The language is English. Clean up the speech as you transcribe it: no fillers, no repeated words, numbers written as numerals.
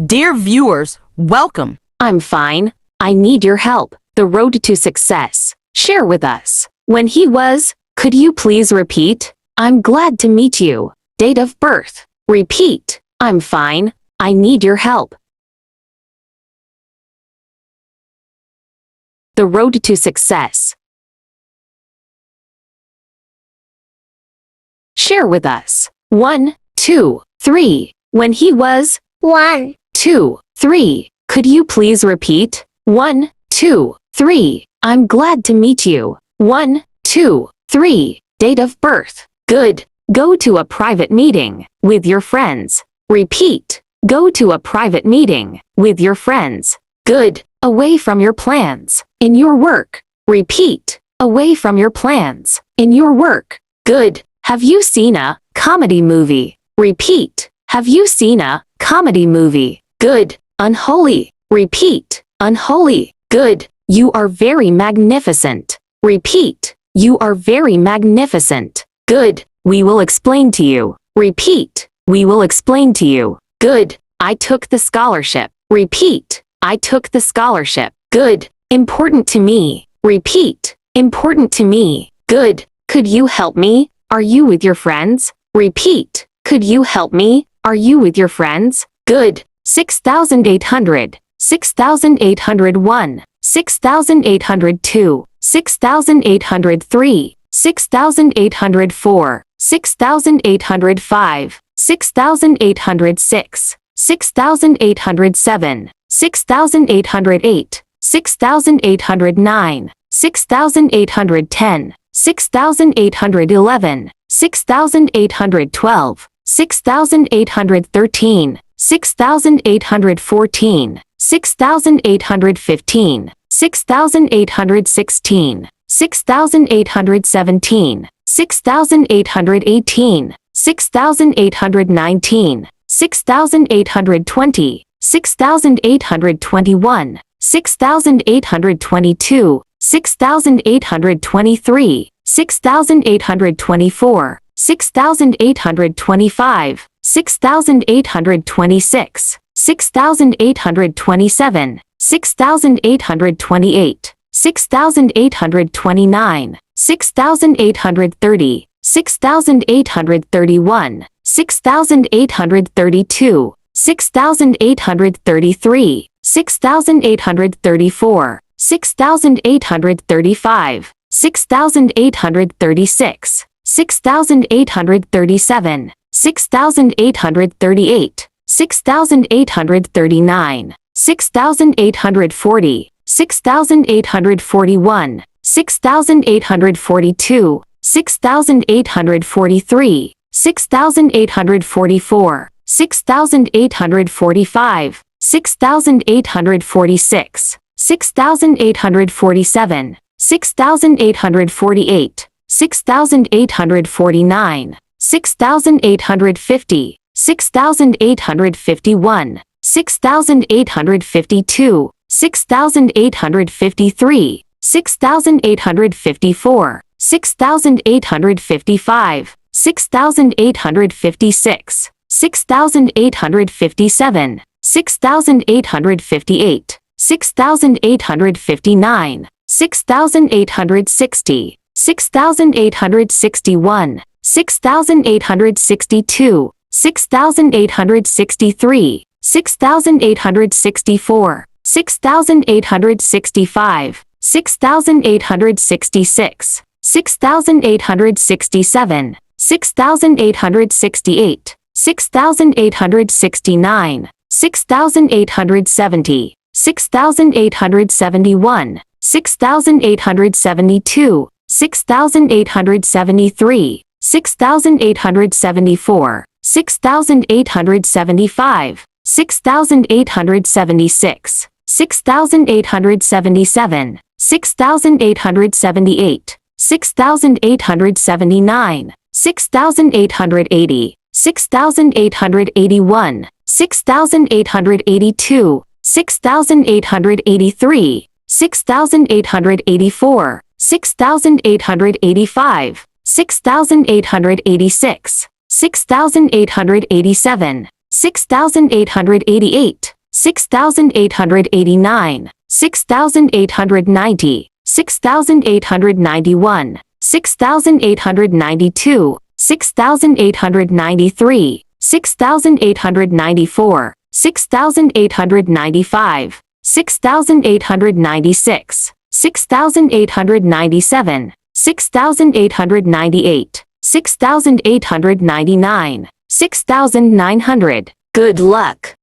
Dear viewers, welcome. I'm fine. I need your help. The road to success. Share with us. When he was, could you please repeat? I'm glad to meet you. Date of birth. Repeat. I'm fine. I need your help. The road to success. Share with us. 1, 2, 3. When he was 1, 2, 3. Could you please repeat? 1, 2, 3. I'm glad to meet you. 1, 2, 3. Date of birth. Good. Go to a private meeting with your friends. Repeat. Go to a private meeting with your friends. Good. Away from your plans. In your work. Repeat. Away from your plans. In your work. Good. Have you seen a comedy movie? Repeat. Have you seen a comedy movie? Good. Unholy. Repeat. Unholy. Good. You are very magnificent. Repeat. You are very magnificent. Good. We will explain to you. Repeat. We will explain to you. Good. I took the scholarship. Repeat. I took the scholarship. Good. Important to me. Repeat. Important to me. Good. Could you help me? Are you with your friends? Repeat. Could you help me? Are you with your friends? Good. 6,800. 6,801. 6,802. 6,803. 6,804. 6,805. 6,806. 6,807. 6,808. 6,809. 6,810. 6,811. 6,812. 6,813. 6,814. 6,815. 6,816. 6,817. 6,818. 6,819. 6,820. 6,821. 6,822. 6,823. 6,824. 6,825. 6,826. 6,827. 6,828. 6,829. 6,830. 6,831. 6,832. 6,833. 6,834. 6,835. 6,836. 6,837. 6,838. 6,839. 6,840. 6,841. 6,842. 6,843. 6,844. 6,845. 6,846. 6,847. 6,848. 6,849. 6,850. 6,851. 6,852. 6,853. 6,854. 6,855. 6,856. 6,857. 6,858. 6,859. 6,860. 6,861. 6,862. 6,863. 6,864. 6,865. 6,866. 6,867. 6,868. 6,869. 6,870. 6,871. 6,872. 6,873. 6,874. 6,875. 6,876. 6,877. 6,878. 6,879. 6,880. 6,881. 6,882. 6,883. 6,884. 6,885. 6,886. 6,887. 6,888, 6,889, 6,890, 6,891, 6,892, 6,893, 6,894, 6,895, 6,896, 6,897, 6,898, 6,899, 6,900. Good luck!